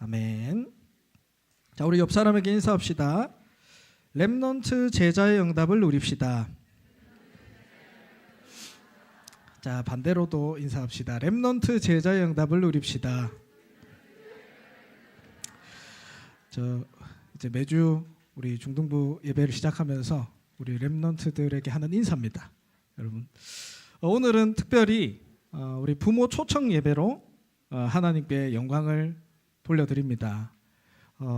아멘. 자, 우리 옆 사람에게 인사합시다. 렘넌트 제자의 응답을 누립시다. 자, 반대로도 인사합시다. 렘넌트 제자의 응답을 누립시다. 이제 매주 우리 중등부 예배를 시작하면서 우리 렘넌트들에게 하는 인사입니다. 여러분, 오늘은 특별히 우리 부모 초청 예배로 하나님께 영광을 돌려드립니다.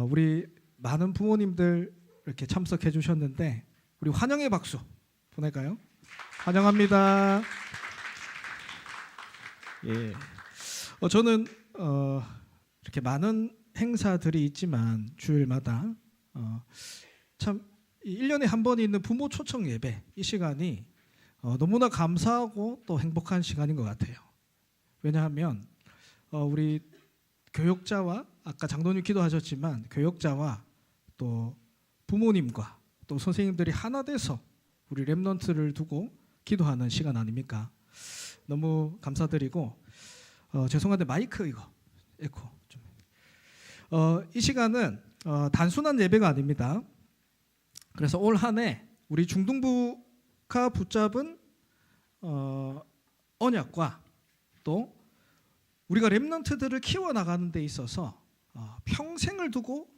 우리 많은 부모님들 이렇게 참석해 주셨는데 우리 환영의 박수 보낼까요? 환영합니다. 예. 저는 이렇게 많은 행사들이 있지만 주일마다 참 1년에 한 번 있는 부모 초청 예배, 이 시간이 너무나 감사하고 또 행복한 시간인 것 같아요. 왜냐하면 우리 교역자와 아까 장로님 기도하셨지만 교역자와 또 부모님과 또 선생님들이 하나 돼서 우리 렘넌트를 두고 기도하는 시간 아닙니까? 너무 감사드리고 죄송한데 마이크 이거 에코 좀. 이 시간은 단순한 예배가 아닙니다. 그래서 올 한 해 우리 중등부가 붙잡은 언약과 또 우리가 렘넌트들을 키워나가는 데 있어서 평생을 두고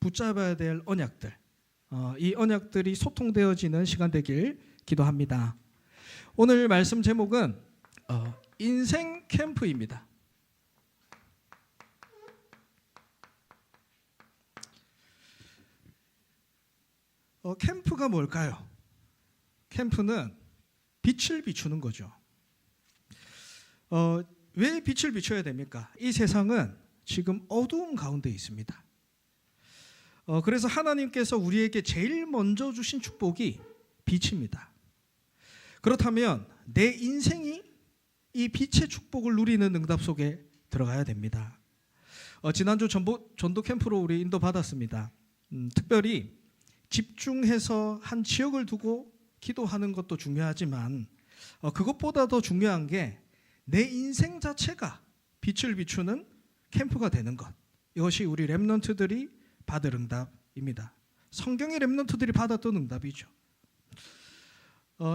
붙잡아야 될 언약들, 이 언약들이 소통되어지는 시간 되길 기도합니다. 오늘 말씀 제목은 인생 캠프입니다. 캠프가 뭘까요? 캠프는 빛을 비추는 거죠. 왜 빛을 비춰야 됩니까? 이 세상은 지금 어두움 가운데 있습니다. 그래서 하나님께서 우리에게 제일 먼저 주신 축복이 빛입니다. 그렇다면 내 인생이 이 빛의 축복을 누리는 응답 속에 들어가야 됩니다. 지난주 전도 캠프로 우리 인도 받았습니다. 특별히 집중해서 한 지역을 두고 기도하는 것도 중요하지만 그것보다 더 중요한 게 내 인생 자체가 빛을 비추는 캠프가 되는 것. 이것이 우리 렘넌트들이 받을 응답입니다. 성경의 렘넌트들이 받았던 응답이죠.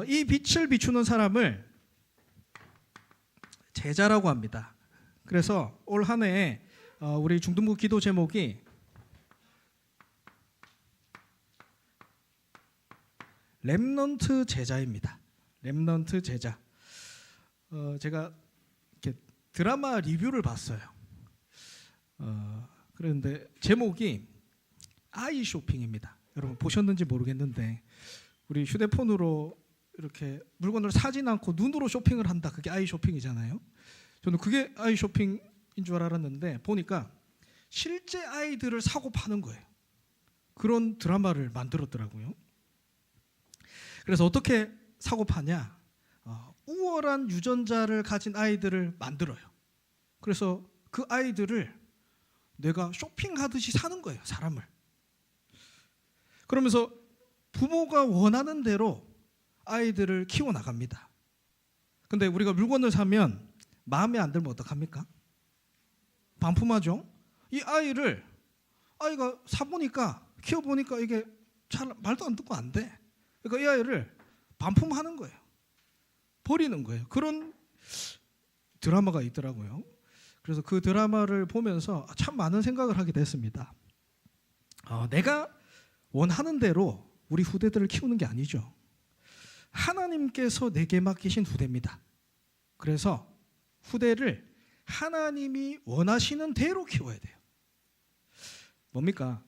이 빛을 비추는 사람을 제자라고 합니다. 그래서 올 한 해 우리 중등부 기도 제목이 렘넌트 제자입니다. 렘넌트 제자. 제가 이렇게 드라마 리뷰를 봤어요. 그런데 제목이 아이 쇼핑입니다. 여러분 보셨는지 모르겠는데 우리 휴대폰으로 이렇게 물건을 사진 않고 눈으로 쇼핑을 한다. 그게 아이 쇼핑이잖아요. 저는 그게 아이 쇼핑인 줄 알았는데 보니까 실제 아이들을 사고 파는 거예요. 그런 드라마를 만들었더라고요. 그래서 어떻게 사고 파냐? 우월한 유전자를 가진 아이들을 만들어요. 그래서 그 아이들을 내가 쇼핑하듯이 사는 거예요, 사람을. 그러면서 부모가 원하는 대로 아이들을 키워나갑니다. 근데 우리가 물건을 사면 마음에 안 들면 어떡합니까? 반품하죠. 이 아이가 사보니까 키워보니까 이게 잘 말도 안 듣고 안 돼. 그러니까 이 아이를 반품하는 거예요. 버리는 거예요. 그런 드라마가 있더라고요. 그래서 그 드라마를 보면서 참 많은 생각을 하게 됐습니다. 내가 원하는 대로 우리 후대들을 키우는 게 아니죠. 하나님께서 내게 맡기신 후대입니다. 그래서 후대를 하나님이 원하시는 대로 키워야 돼요. 뭡니까?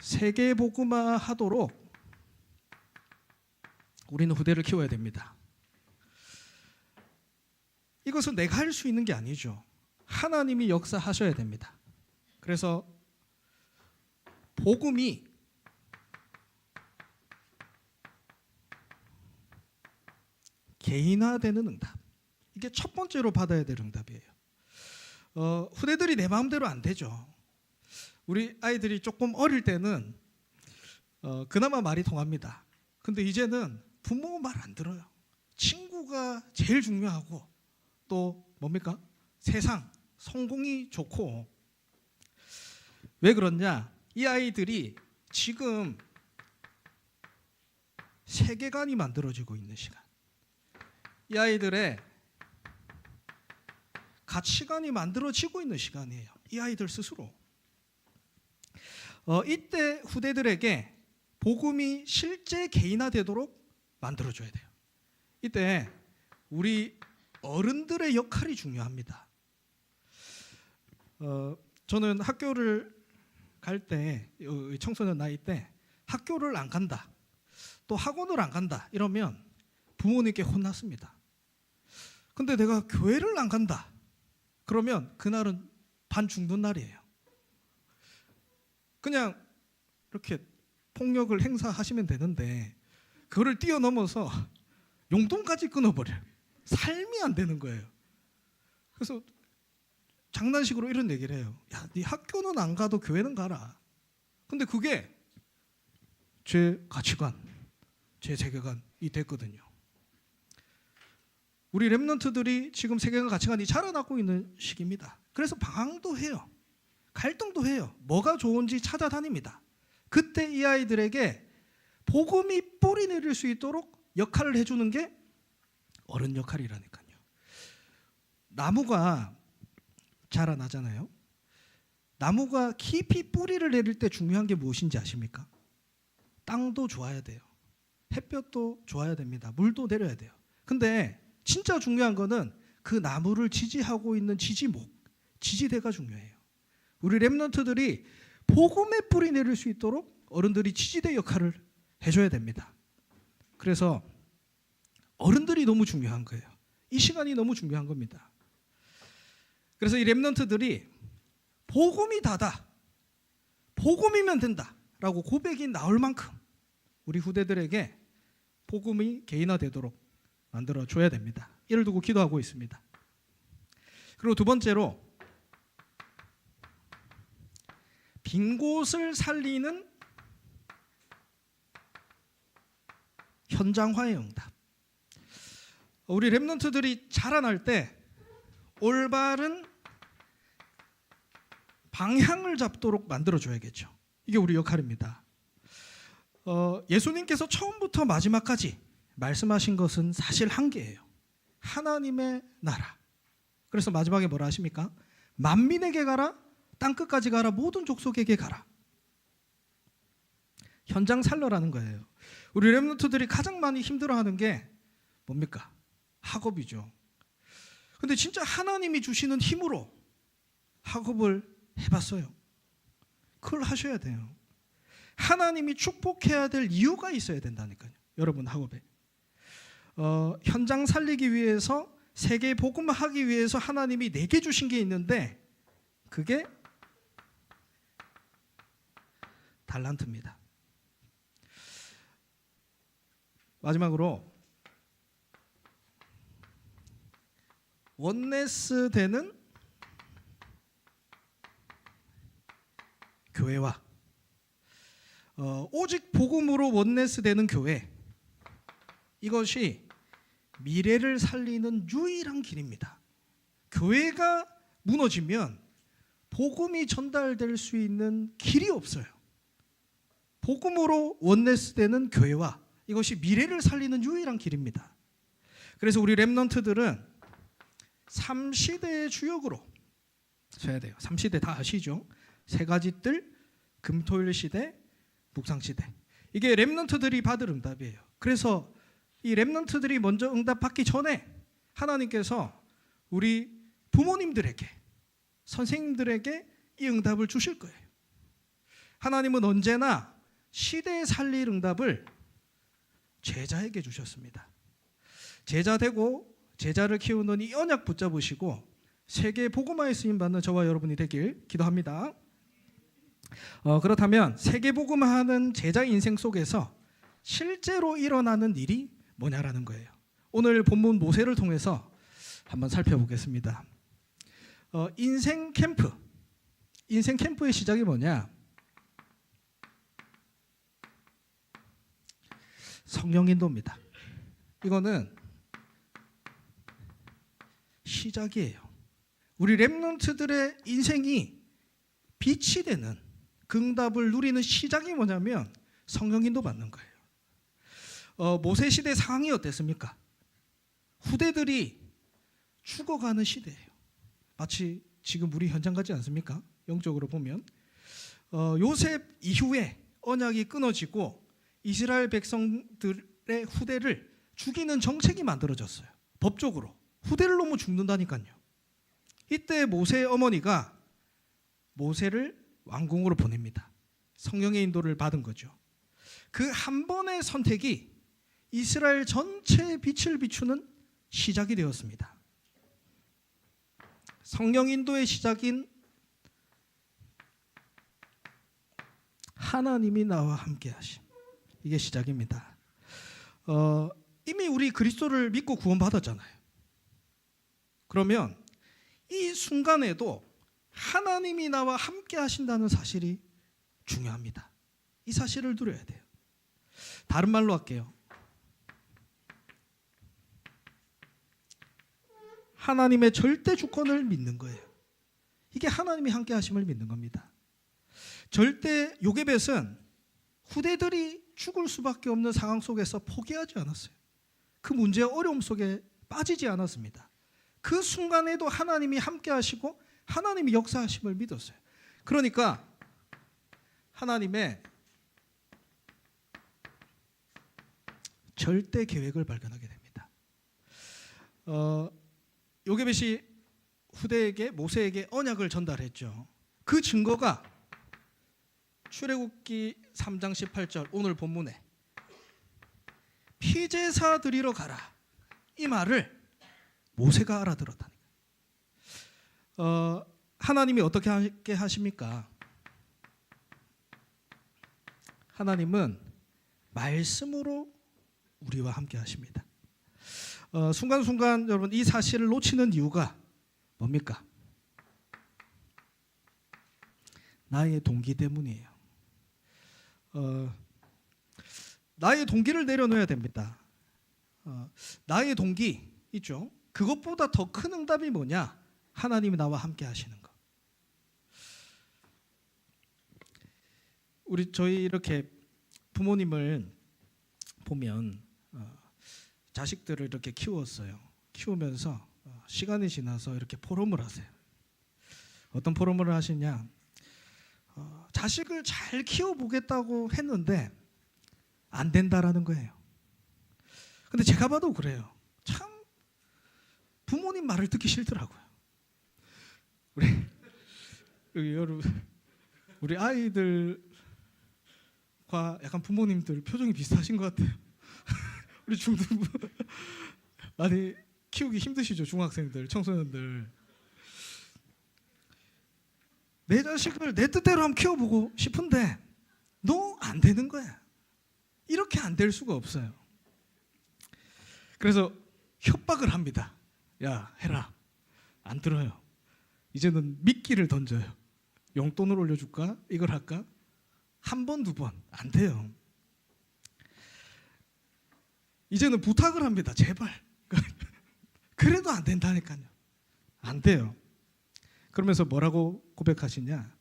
세계복음화 하도록 우리는 후대를 키워야 됩니다. 이것은 내가 할 수 있는 게 아니죠. 하나님이 역사하셔야 됩니다. 그래서 복음이 개인화되는 응답. 이게 첫 번째로 받아야 될 응답이에요. 후대들이 내 마음대로 안 되죠. 우리 아이들이 조금 어릴 때는 그나마 말이 통합니다. 근데 이제는 부모 말 안 들어요. 친구가 제일 중요하고 또 뭡니까? 세상, 성공이 좋고 왜 그러냐? 이 아이들이 지금 세계관이 만들어지고 있는 시간. 이 아이들의 가치관이 만들어지고 있는 시간이에요. 이 아이들 스스로. 이때 후대들에게 복음이 실제 개인화되도록 만들어줘야 돼요. 이때 우리 어른들의 역할이 중요합니다. 저는 학교를 갈 때, 청소년 나이 때 학교를 안 간다, 또 학원을 안 간다 이러면 부모님께 혼났습니다. 근데 내가 교회를 안 간다 그러면 그날은 반 죽는 날이에요. 그냥 이렇게 폭력을 행사하시면 되는데 그거를 뛰어넘어서 용돈까지 끊어버려요. 삶이 안 되는 거예요. 그래서 장난식으로 이런 얘기를 해요. 야, 네 학교는 안 가도 교회는 가라. 근데 그게 제 가치관, 제 세계관이 됐거든요. 우리 렘넌트들이 지금 세계관 가치관이 자라나고 있는 시기입니다. 그래서 방황도 해요. 갈등도 해요. 뭐가 좋은지 찾아다닙니다. 그때 이 아이들에게 복음이 뿌리 내릴 수 있도록 역할을 해주는 게 어른 역할이라니까요. 나무가 자라나잖아요. 나무가 깊이 뿌리를 내릴 때 중요한 게 무엇인지 아십니까? 땅도 좋아야 돼요. 햇볕도 좋아야 됩니다. 물도 내려야 돼요. 근데 진짜 중요한 거는 그 나무를 지지하고 있는 지지목, 지지대가 중요해요. 우리 렘넌트들이 복음의 뿌리 내릴 수 있도록 어른들이 지지대 역할을 해줘야 됩니다. 그래서 어른들이 너무 중요한 거예요. 이 시간이 너무 중요한 겁니다. 그래서 이 렘넌트들이 복음이 다다, 복음이면 된다 라고 고백이 나올 만큼 우리 후대들에게 복음이 개인화되도록 만들어줘야 됩니다. 이를 두고 기도하고 있습니다. 그리고 두 번째로 빈 곳을 살리는 현장화의 응답. 우리 렘넌트들이 자라날 때 올바른 방향을 잡도록 만들어줘야겠죠. 이게 우리 역할입니다. 예수님께서 처음부터 마지막까지 말씀하신 것은 사실 한 개예요. 하나님의 나라. 그래서 마지막에 뭐라 하십니까? 만민에게 가라, 땅끝까지 가라, 모든 족속에게 가라. 현장 살려라는 거예요. 우리 렘넌트들이 가장 많이 힘들어하는 게 뭡니까? 학업이죠. 근데 진짜 하나님이 주시는 힘으로 학업을 해봤어요. 그걸 하셔야 돼요. 하나님이 축복해야 될 이유가 있어야 된다니까요. 여러분 학업에. 현장 살리기 위해서, 세계 복음하기 위해서 하나님이 내게 주신 게 있는데 그게 달란트입니다. 마지막으로 원네스 되는 교회와 오직 복음으로 원네스 되는 교회, 이것이 미래를 살리는 유일한 길입니다. 교회가 무너지면 복음이 전달될 수 있는 길이 없어요. 복음으로 원네스 되는 교회와 이것이 미래를 살리는 유일한 길입니다. 그래서 우리 렘넌트들은 3시대의 주역으로 서야 돼요. 3시대 다 아시죠? 세 가지 뜰, 금토일 시대, 묵상 시대. 이게 렘넌트들이 받을 응답이에요. 그래서 이 렘넌트들이 먼저 응답받기 전에 하나님께서 우리 부모님들에게, 선생님들에게 이 응답을 주실 거예요. 하나님은 언제나 시대에 살릴 응답을 제자에게 주셨습니다. 제자 되고 제자를 키우는 이 언약 붙잡으시고 세계 복음화에 쓰임 받는 저와 여러분이 되길 기도합니다. 그렇다면 세계 복음화하는 제자 인생 속에서 실제로 일어나는 일이 뭐냐라는 거예요. 오늘 본문 모세를 통해서 한번 살펴보겠습니다. 인생 캠프의 시작이 뭐냐? 성령 인도입니다. 이거는 시작이에요. 우리 렘넌트들의 인생이 빛이 되는 그 응답을 누리는 시작이 뭐냐면 성령인도 받는 거예요. 모세 시대 상황이 어땠습니까? 후대들이 죽어가는 시대예요. 마치 지금 우리 현장 같지 않습니까? 영적으로 보면 요셉 이후에 언약이 끊어지고 이스라엘 백성들의 후대를 죽이는 정책이 만들어졌어요. 법적으로 후대를 놓으면 죽는다니까요. 이때 모세의 어머니가 모세를 왕궁으로 보냅니다. 성령의 인도를 받은 거죠. 그 한 번의 선택이 이스라엘 전체의 빛을 비추는 시작이 되었습니다. 성령 인도의 시작인 하나님이 나와 함께 하심, 이게 시작입니다. 이미 우리 그리스도를 믿고 구원받았잖아요. 그러면 이 순간에도 하나님이 나와 함께 하신다는 사실이 중요합니다. 이 사실을 누려야 돼요. 다른 말로 할게요. 하나님의 절대 주권을 믿는 거예요. 이게 하나님이 함께 하심을 믿는 겁니다. 절대 요게벳은 후대들이 죽을 수밖에 없는 상황 속에서 포기하지 않았어요. 그 문제의 어려움 속에 빠지지 않았습니다. 그 순간에도 하나님이 함께 하시고 하나님이 역사하심을 믿었어요. 그러니까 하나님의 절대 계획을 발견하게 됩니다. 요게벳이 후대에게 모세에게 언약을 전달했죠. 그 증거가 출애굽기 3장 18절 오늘 본문에 피제사 드리러 가라, 이 말을 모세가 알아들었다니까. 하나님이 어떻게 하게 하십니까? 하나님은 말씀으로 우리와 함께 하십니다. 순간순간 여러분 이 사실을 놓치는 이유가 뭡니까? 나의 동기 때문이에요. 나의 동기를 내려놓아야 됩니다. 나의 동기 있죠? 그것보다 더 큰 응답이 뭐냐? 하나님이 나와 함께 하시는 거. 저희 이렇게 부모님을 보면 자식들을 이렇게 키웠어요. 키우면서 시간이 지나서 이렇게 포럼을 하세요. 어떤 포럼을 하시냐? 자식을 잘 키워보겠다고 했는데 안 된다라는 거예요. 근데 제가 봐도 그래요. 참 부모님 말을 듣기 싫더라고요. 우리 아이들과 약간 부모님들 표정이 비슷하신 것 같아요. 우리 중등부 아니 키우기 힘드시죠? 중학생들, 청소년들. 내 자식을 내 뜻대로 한번 키워보고 싶은데 너 안 되는 거야. 이렇게 안 될 수가 없어요. 그래서 협박을 합니다. 야, 해라. 안 들어요. 이제는 미끼를 던져요. 용돈을 올려줄까? 이걸 할까? 한 번, 두 번. 안 돼요. 이제는 부탁을 합니다. 제발. 그래도 안 된다니까요. 안 돼요. 그러면서 뭐라고 고백하시냐?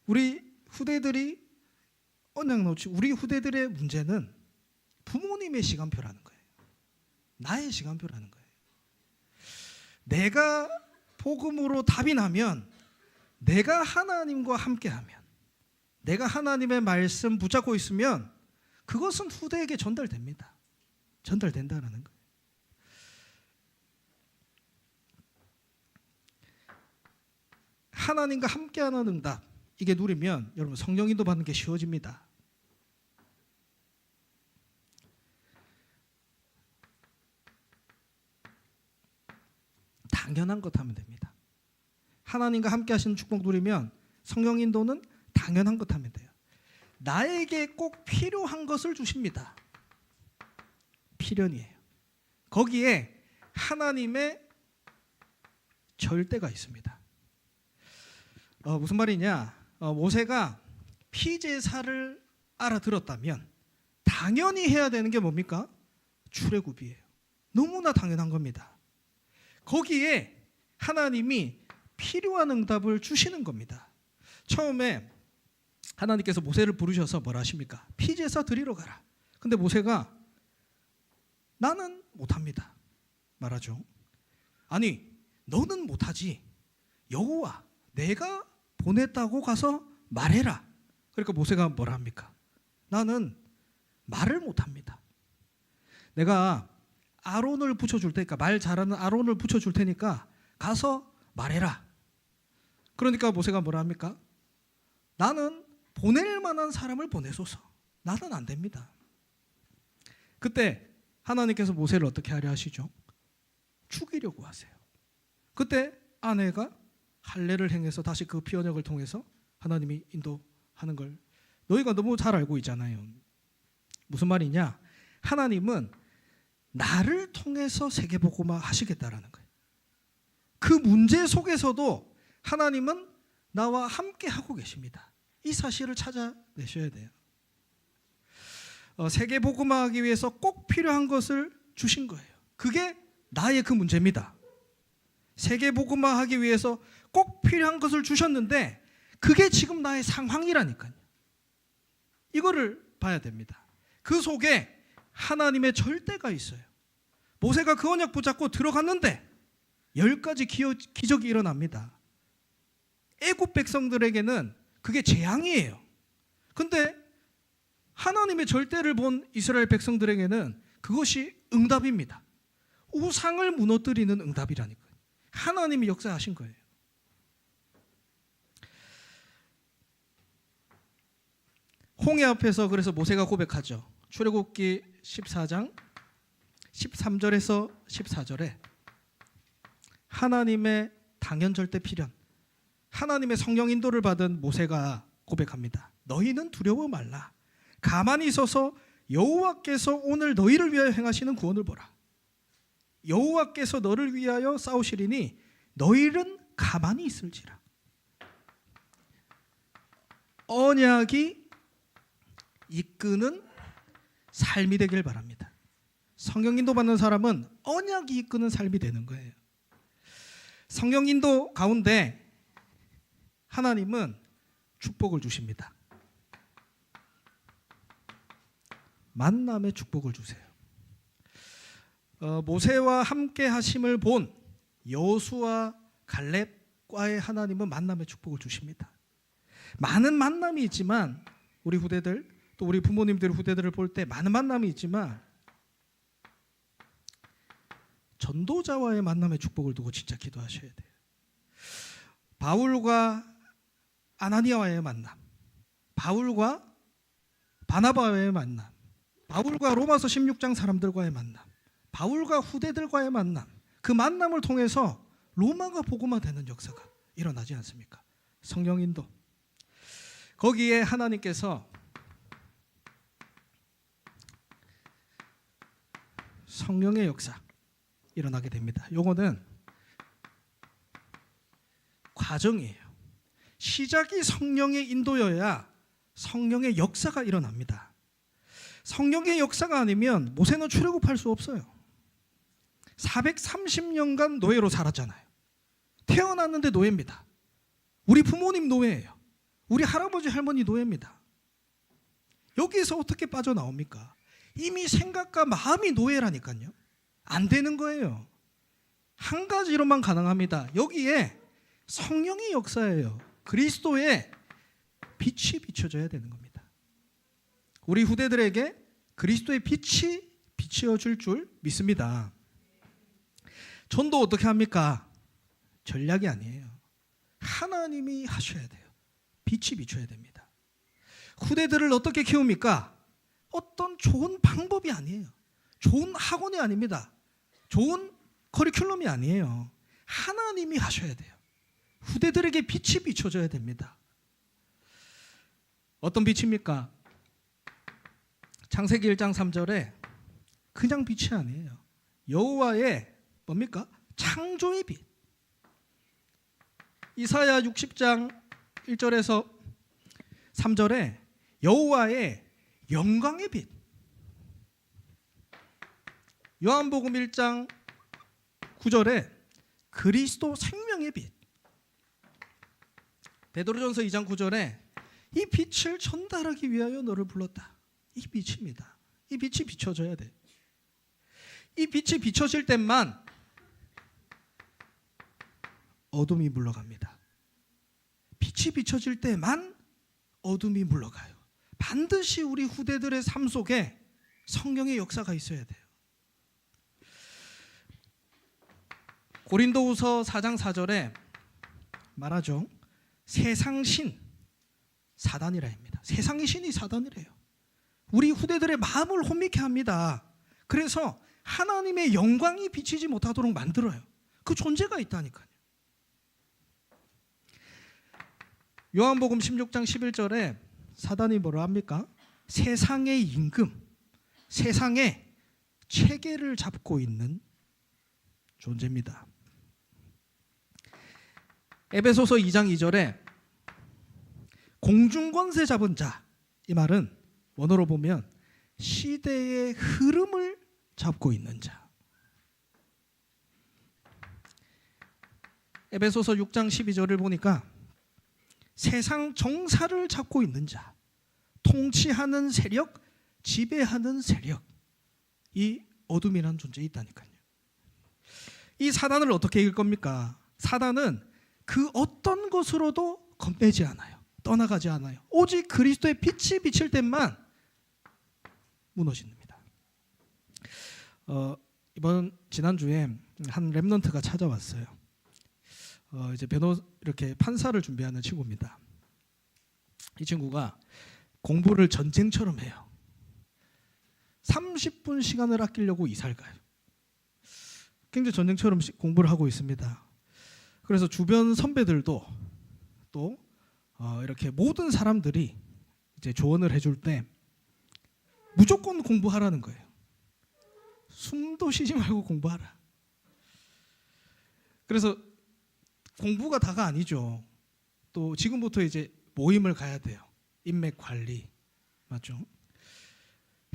우리 후대들이 언약 놓치, 우리 후대들의 문제는 부모님의 시간표라는 거예요. 나의 시간표라는 거예요. 내가 복음으로 답이 나면, 내가 하나님과 함께하면, 내가 하나님의 말씀 붙잡고 있으면 그것은 후대에게 전달됩니다. 전달된다는 거예요. 하나님과 함께하는 응답, 이게 누리면 여러분 성령인도 받는 게 쉬워집니다. 당연한 것 하면 됩니다. 하나님과 함께 하시는 축복 누리면 성령인도는 당연한 것 하면 돼요. 나에게 꼭 필요한 것을 주십니다. 필연이에요. 거기에 하나님의 절대가 있습니다. 무슨 말이냐? 모세가 피제사를 알아들었다면 당연히 해야 되는 게 뭡니까? 출애굽이에요. 너무나 당연한 겁니다. 거기에 하나님이 필요한 응답을 주시는 겁니다. 처음에 하나님께서 모세를 부르셔서 뭐라 하십니까? 피제사 드리러 가라. 근데 모세가 나는 못합니다 말하죠. 아니 너는 못하지, 여호와 내가 보냈다고 가서 말해라. 그러니까 모세가 뭐라 합니까? 나는 말을 못합니다. 내가 아론을 붙여줄 테니까, 말 잘하는 아론을 붙여줄 테니까 가서 말해라. 그러니까 모세가 뭐라 합니까? 나는 보낼 만한 사람을 보내소서. 나는 안 됩니다. 그때 하나님께서 모세를 어떻게 하려 하시죠? 죽이려고 하세요. 그때 아내가 할례를 행해서 다시 그 피언약을 통해서 하나님이 인도하는 걸 너희가 너무 잘 알고 있잖아요. 무슨 말이냐? 하나님은 나를 통해서 세계복음화 하시겠다라는 거예요. 그 문제 속에서도 하나님은 나와 함께 하고 계십니다. 이 사실을 찾아내셔야 돼요. 세계복음화하기 위해서 꼭 필요한 것을 주신 거예요. 그게 나의 그 문제입니다. 세계복음화하기 위해서 꼭 필요한 것을 주셨는데 그게 지금 나의 상황이라니까요. 이거를 봐야 됩니다. 그 속에 하나님의 절대가 있어요. 모세가 그 언약 붙잡고 들어갔는데 10가지 기적이 일어납니다. 애굽 백성들에게는 그게 재앙이에요. 근데 하나님의 절대를 본 이스라엘 백성들에게는 그것이 응답입니다. 우상을 무너뜨리는 응답이라니까요. 하나님이 역사하신 거예요. 홍해 앞에서 그래서 모세가 고백하죠. 출애굽기 14장 13절에서 14절에 하나님의 당연절대 필연, 하나님의 성령 인도를 받은 모세가 고백합니다. 너희는 두려워 말라. 가만히 있어서 여호와께서 오늘 너희를 위하여 행하시는 구원을 보라. 여호와께서 너를 위하여 싸우시리니 너희는 가만히 있을지라. 언약이 이끄는 삶이 되길 바랍니다. 성령 인도 받는 사람은 언약이 이끄는 삶이 되는 거예요. 성령 인도 가운데 하나님은 축복을 주십니다. 만남의 축복을 주세요. 모세와 함께 하심을 본 여호수아 갈렙과의 하나님은 만남의 축복을 주십니다. 많은 만남이 있지만 우리 후대들 또 우리 부모님들 후대들을 볼 때 많은 만남이 있지만 전도자와의 만남의 축복을 두고 진짜 기도하셔야 돼요. 바울과 아나니아와의 만남, 바울과 바나바와의 만남, 바울과 로마서 16장 사람들과의 만남, 바울과 후대들과의 만남, 그 만남을 통해서 로마가 복음화되는 역사가 일어나지 않습니까? 성령 인도. 거기에 하나님께서 성령의 역사 일어나게 됩니다. 요거는 과정이에요. 시작이 성령의 인도여야 성령의 역사가 일어납니다. 성령의 역사가 아니면 모세는 출애굽할 수 없어요. 430년간 노예로 살았잖아요. 태어났는데 노예입니다. 우리 부모님 노예예요. 우리 할아버지 할머니 노예입니다. 여기에서 어떻게 빠져나옵니까? 이미 생각과 마음이 노예라니까요. 안 되는 거예요. 한 가지로만 가능합니다. 여기에 성령의 역사예요. 그리스도의 빛이 비춰져야 되는 겁니다. 우리 후대들에게 그리스도의 빛이 비춰질 줄 믿습니다. 전도 어떻게 합니까? 전략이 아니에요. 하나님이 하셔야 돼요. 빛이 비춰야 됩니다. 후대들을 어떻게 키웁니까? 어떤 좋은 방법이 아니에요. 좋은 학원이 아닙니다. 좋은 커리큘럼이 아니에요. 하나님이 하셔야 돼요. 후대들에게 빛이 비춰져야 됩니다. 어떤 빛입니까? 창세기 1장 3절에 그냥 빛이 아니에요. 여호와의 뭡니까? 창조의 빛. 이사야 60장 1절에서 3절에 여호와의 영광의 빛. 요한복음 1장 9절에 그리스도 생명의 빛. 베드로전서 2장 9절에 이 빛을 전달하기 위하여 너를 불렀다. 이 빛입니다. 이 빛이 비춰져야 돼. 이 빛이 비춰질 때만 어둠이 물러갑니다. 빛이 비춰질 때만 어둠이 물러가요. 반드시 우리 후대들의 삶 속에 성령의 역사가 있어야 돼요. 고린도후서 4장 4절에 말하죠. 세상신 사단이라 합니다. 세상의 신이 사단이래요. 우리 후대들의 마음을 혼미케 합니다. 그래서 하나님의 영광이 비치지 못하도록 만들어요. 그 존재가 있다니까요. 요한복음 16장 11절에 사단이 뭐라 합니까? 세상의 임금, 세상의 체계를 잡고 있는 존재입니다. 에베소서 2장 2절에 공중권세 잡은 자, 이 말은 원어로 보면 시대의 흐름을 잡고 있는 자. 에베소서 6장 12절을 보니까 세상 정사를 잡고 있는 자, 통치하는 세력, 지배하는 세력, 이 어둠이라는 존재에 있다니까요. 이 사단을 어떻게 이길 겁니까? 사단은 그 어떤 것으로도 겁내지 않아요. 떠나가지 않아요. 오직 그리스도의 빛이 비칠 때만 무너집니다. 지난주에 한 렘넌트가 찾아왔어요. 이제 이렇게 판사를 준비하는 친구입니다. 이 친구가 공부를 전쟁처럼 해요. 30분 시간을 아끼려고 이사를 가요. 굉장히 전쟁처럼 공부를 하고 있습니다. 그래서 주변 선배들도 또 이렇게 모든 사람들이 이제 조언을 해줄 때 무조건 공부하라는 거예요. 숨도 쉬지 말고 공부하라. 그래서 공부가 다가 아니죠. 또 지금부터 이제 모임을 가야 돼요. 인맥 관리, 맞죠?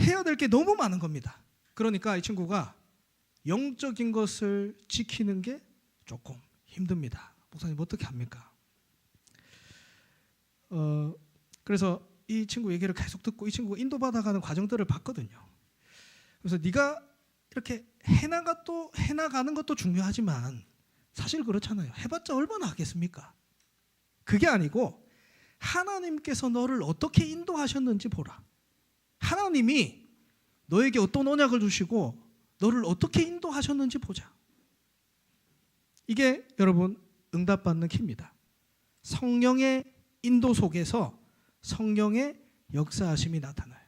해야 될 게 너무 많은 겁니다. 그러니까 이 친구가 영적인 것을 지키는 게 조금 힘듭니다. 목사님 어떻게 합니까? 그래서 이 친구 얘기를 계속 듣고 이 친구가 인도받아가는 과정들을 봤거든요. 그래서 네가 이렇게 해나가는 것도 중요하지만 사실 그렇잖아요. 해봤자 얼마나 하겠습니까? 그게 아니고 하나님께서 너를 어떻게 인도하셨는지 보라. 하나님이 너에게 어떤 언약을 주시고 너를 어떻게 인도하셨는지 보자. 이게 여러분 응답받는 키입니다. 성령의 인도 속에서 성령의 역사하심이 나타나요.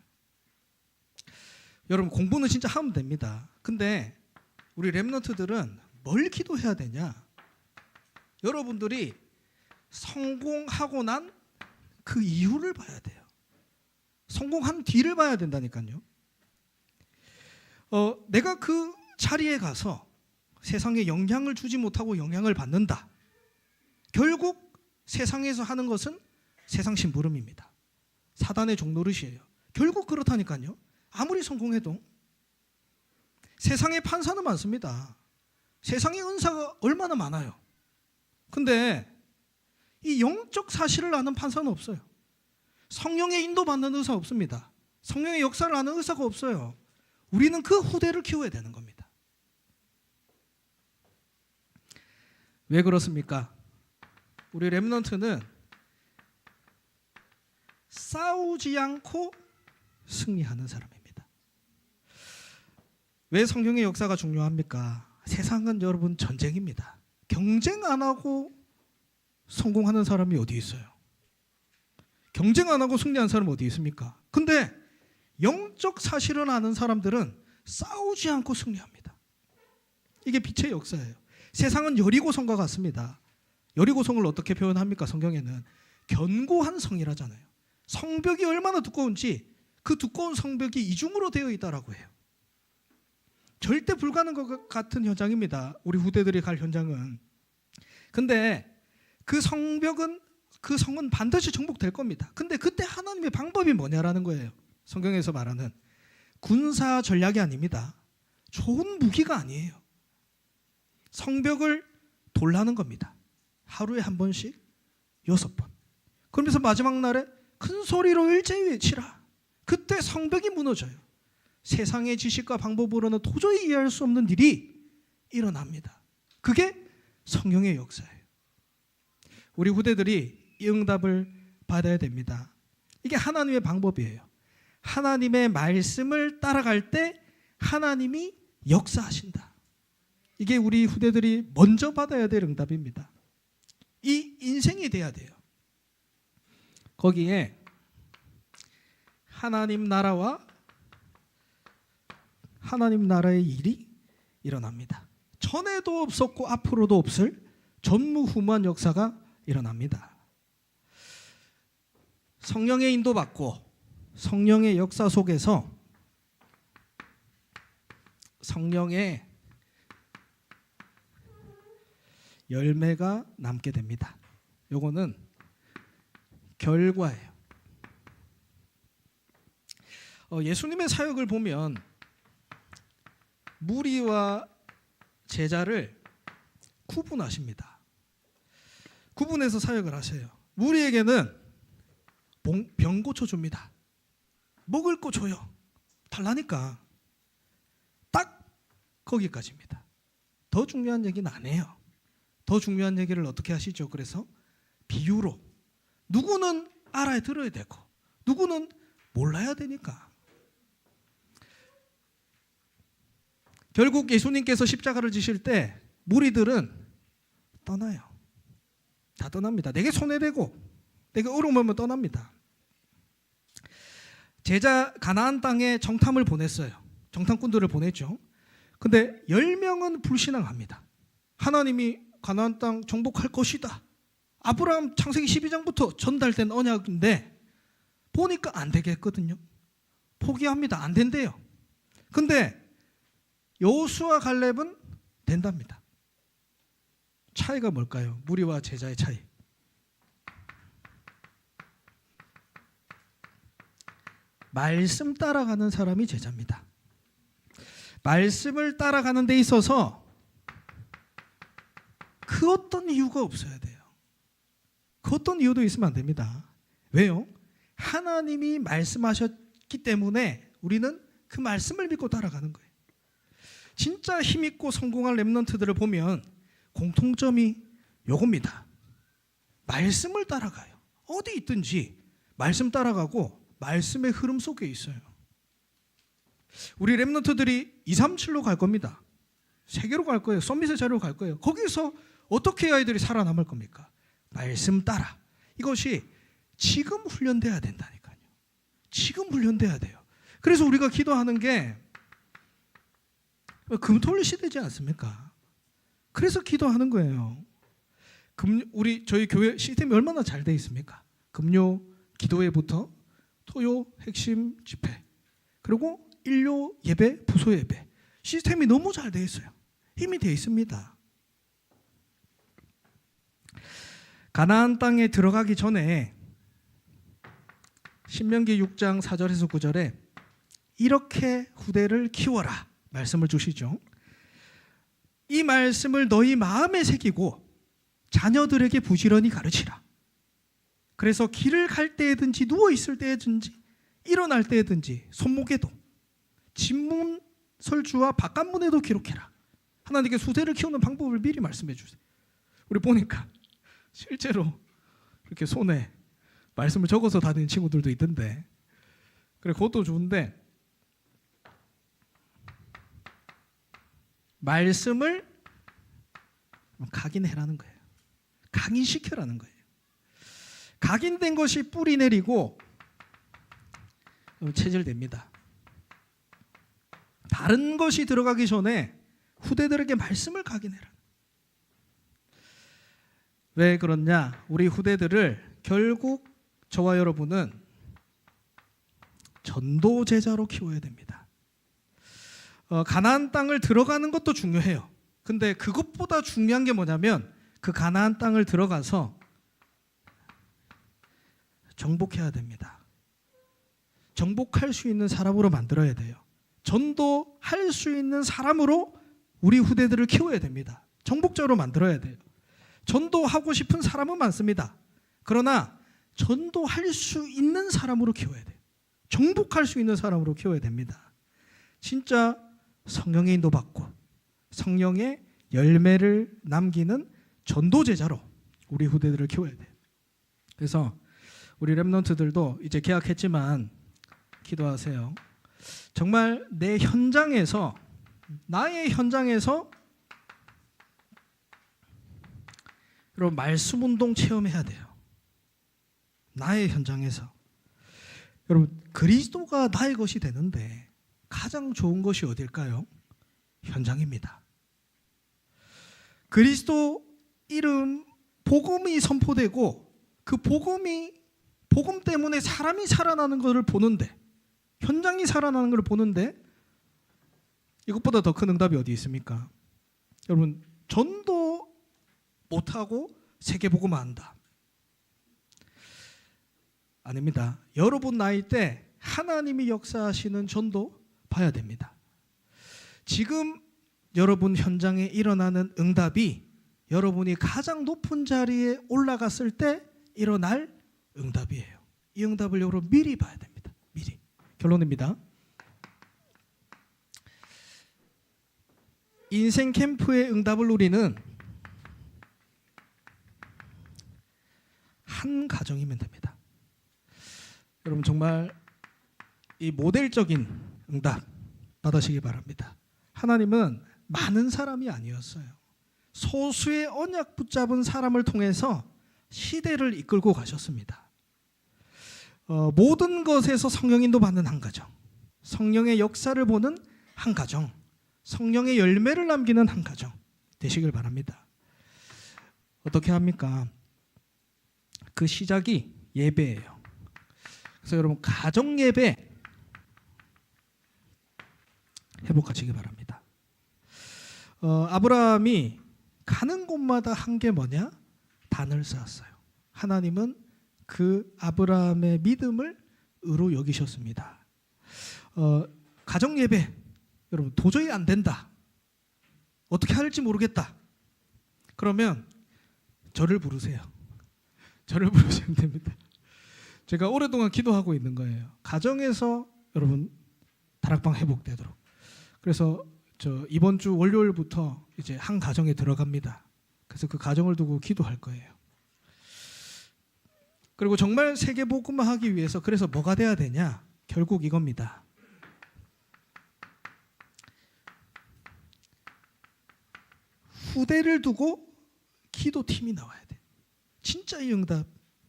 여러분 공부는 진짜 하면 됩니다. 근데 우리 렘넌트들은 뭘 기도해야 되냐? 여러분들이 성공하고 난 그 이유를 봐야 돼요. 성공한 뒤를 봐야 된다니까요. 내가 그 자리에 가서 세상에 영향을 주지 못하고 영향을 받는다. 결국 세상에서 하는 것은 세상 심부름입니다. 사단의 종노릇이에요. 결국 그렇다니까요. 아무리 성공해도 세상에 판사는 많습니다. 세상에 은사가 얼마나 많아요. 근데 이 영적 사실을 아는 판사는 없어요. 성령의 인도받는 의사 없습니다. 성령의 역사를 아는 의사가 없어요. 우리는 그 후대를 키워야 되는 겁니다. 왜 그렇습니까? 우리 렘넌트는 싸우지 않고 승리하는 사람입니다. 왜 성령의 역사가 중요합니까? 세상은 여러분 전쟁입니다. 경쟁 안 하고 성공하는 사람이 어디 있어요? 경쟁 안 하고 승리한 사람은 어디 있습니까? 근데 영적 사실을 아는 사람들은 싸우지 않고 승리합니다. 이게 빛의 역사예요. 세상은 여리고성과 같습니다. 여리고성을 어떻게 표현합니까? 성경에는 견고한 성이라잖아요. 성벽이 얼마나 두꺼운지 그 두꺼운 성벽이 이중으로 되어 있다라고 해요. 절대 불가능한 것 같은 현장입니다. 우리 후대들이 갈 현장은. 근데 그 성벽은 그 성은 반드시 정복될 겁니다. 근데 그때 하나님의 방법이 뭐냐라는 거예요. 성경에서 말하는 군사 전략이 아닙니다. 좋은 무기가 아니에요. 성벽을 돌라는 겁니다. 하루에 한 번씩 6번. 그러면서 마지막 날에 큰 소리로 일제히 외치라. 그때 성벽이 무너져요. 세상의 지식과 방법으로는 도저히 이해할 수 없는 일이 일어납니다. 그게 성령의 역사예요. 우리 후대들이 이 응답을 받아야 됩니다. 이게 하나님의 방법이에요. 하나님의 말씀을 따라갈 때 하나님이 역사하신다. 이게 우리 후대들이 먼저 받아야 될 응답입니다. 이 인생이 돼야 돼요. 거기에 하나님 나라와 하나님 나라의 일이 일어납니다. 전에도 없었고 앞으로도 없을 전무후무한 역사가 일어납니다. 성령의 인도받고 성령의 역사 속에서 성령의 열매가 남게 됩니다. 요거는 결과예요. 예수님의 사역을 보면 무리와 제자를 구분하십니다. 구분해서 사역을 하세요. 무리에게는 병 고쳐줍니다. 먹을 거 줘요. 달라니까. 딱 거기까지입니다. 더 중요한 얘기는 안 해요. 더 중요한 얘기를 어떻게 하시죠? 그래서 비유로. 누구는 알아야 들어야 되고 누구는 몰라야 되니까. 결국 예수님께서 십자가를 지실 때 무리들은 떠나요. 다 떠납니다. 내게 손해되고 내게 어려우면 떠납니다. 제자 가나안 땅에 정탐을 보냈어요. 정탐꾼들을 보냈죠. 근데 10명은 불신앙합니다. 하나님이 가나안 땅 정복할 것이다. 아브라함 창세기 12장부터 전달된 언약인데 보니까 안 되겠거든요. 포기합니다. 안 된대요. 근데 여호수아 갈렙은 된답니다. 차이가 뭘까요? 무리와 제자의 차이. 말씀 따라가는 사람이 제자입니다. 말씀을 따라가는 데 있어서 그 어떤 이유가 없어야 돼요. 그 어떤 이유도 있으면 안 됩니다. 왜요? 하나님이 말씀하셨기 때문에 우리는 그 말씀을 믿고 따라가는 거예요. 진짜 힘있고 성공한 렘넌트들을 보면 공통점이 요겁니다. 말씀을 따라가요. 어디 있든지 말씀 따라가고 말씀의 흐름 속에 있어요. 우리 렘넌트들이 237로 갈 겁니다. 세계로 갈 거예요. 썸밋의 자리로 갈 거예요. 거기서 어떻게 아이들이 살아남을 겁니까? 말씀 따라. 이것이 지금 훈련돼야 된다니까요. 지금 훈련돼야 돼요. 그래서 우리가 기도하는 게 금토일 시대지 않습니까? 그래서 기도하는 거예요. 저희 교회 시스템이 얼마나 잘 돼 있습니까? 금요 기도회부터 토요 핵심 집회, 그리고 일요 예배, 부소 예배. 시스템이 너무 잘 돼 있어요. 힘이 돼 있습니다. 가나안 땅에 들어가기 전에 신명기 6장 4절에서 9절에 이렇게 후대를 키워라 말씀을 주시죠. 이 말씀을 너희 마음에 새기고 자녀들에게 부지런히 가르치라. 그래서 길을 갈 때든지 누워 있을 때든지 일어날 때든지 손목에도 집문 설주와 바깥문에도 기록해라. 하나님께 후대를 키우는 방법을 미리 말씀해 주세요. 우리 보니까 실제로 이렇게 손에 말씀을 적어서 다니는 친구들도 있던데, 그래 그것도 좋은데 말씀을 각인해라는 거예요. 각인시켜라는 거예요. 각인된 것이 뿌리 내리고 체질됩니다. 다른 것이 들어가기 전에 후대들에게 말씀을 각인해라. 왜 그러냐? 우리 후대들을 결국 저와 여러분은 전도 제자로 키워야 됩니다. 가나안 땅을 들어가는 것도 중요해요. 근데 그것보다 중요한 게 뭐냐면 그 가나안 땅을 들어가서 정복해야 됩니다. 정복할 수 있는 사람으로 만들어야 돼요. 전도할 수 있는 사람으로 우리 후대들을 키워야 됩니다. 정복자로 만들어야 돼요. 전도하고 싶은 사람은 많습니다. 그러나 전도할 수 있는 사람으로 키워야 돼요. 정복할 수 있는 사람으로 키워야 됩니다. 진짜 성령의 인도받고 성령의 열매를 남기는 전도제자로 우리 후대들을 키워야 돼요. 그래서 우리 렘넌트들도 이제 개학했지만 기도하세요. 정말 내 현장에서, 나의 현장에서 여러분 말씀 운동 체험해야 돼요. 나의 현장에서. 여러분 그리스도가 나의 것이 되는데 가장 좋은 것이 어딜까요? 현장입니다. 그리스도 이름 복음이 선포되고 그 복음 때문에 사람이 살아나는 것을 보는데, 현장이 살아나는 것을 보는데 이것보다 더 큰 응답이 어디 있습니까? 여러분 전도 못하고 세계복음만 한다. 아닙니다. 여러분 나이 때 하나님이 역사하시는 전도 봐야 됩니다. 지금 여러분 현장에 일어나는 응답이 여러분이 가장 높은 자리에 올라갔을 때 일어날 응답이에요. 이 응답을 여러분 미리 봐야 됩니다. 미리. 결론입니다. 인생 캠프의 응답을 누리는 한 가정이면 됩니다. 여러분 정말 이 모델적인 응답 받으시기 바랍니다. 하나님은 많은 사람이 아니었어요. 소수의 언약 붙잡은 사람을 통해서 시대를 이끌고 가셨습니다. 모든 것에서 성령 인도 받는 한 가정, 성령의 역사를 보는 한 가정, 성령의 열매를 남기는 한 가정 되시길 바랍니다. 어떻게 합니까? 그 시작이 예배예요. 그래서 여러분 가정 예배 회복하시기 바랍니다. 아브라함이 가는 곳마다 한 게 뭐냐? 단을 쌓았어요. 하나님은 그 아브라함의 믿음을 의로 여기셨습니다. 가정 예배 여러분 도저히 안 된다. 어떻게 할지 모르겠다. 그러면 저를 부르세요. 저를 부르시면 됩니다. 제가 오랫동안 기도하고 있는 거예요. 가정에서 여러분 다락방 회복되도록. 그래서 이번 주 월요일부터 이제 한 가정에 들어갑니다. 그래서 그 가정을 두고 기도할 거예요. 그리고 정말 세계 복음화하기 위해서 그래서 뭐가 돼야 되냐? 결국 이겁니다. 후대를 두고 기도팀이 나와야 돼. 진짜 이 응답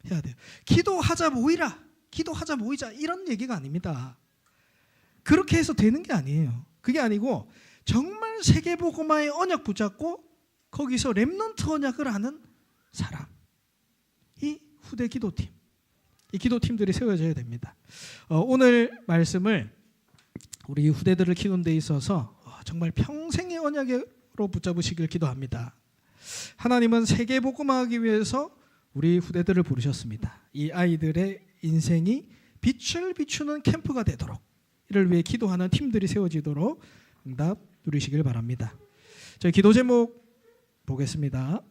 해야 돼요. 기도하자 모이라. 기도하자 모이자 이런 얘기가 아닙니다. 그렇게 해서 되는 게 아니에요. 그게 아니고 정말 세계복음화의 언약 붙잡고 거기서 렘넌트 언약을 하는 사람, 이 후대 기도팀, 이 기도팀들이 세워져야 됩니다. 오늘 말씀을 우리 후대들을 키우는 데 있어서 정말 평생의 언약으로 붙잡으시길 기도합니다. 하나님은 세계복음화하기 위해서 우리 후대들을 부르셨습니다. 이 아이들의 인생이 빛을 비추는 캠프가 되도록, 이를 위해 기도하는 팀들이 세워지도록 응답 누리시길 바랍니다. 저희 기도 제목 보겠습니다.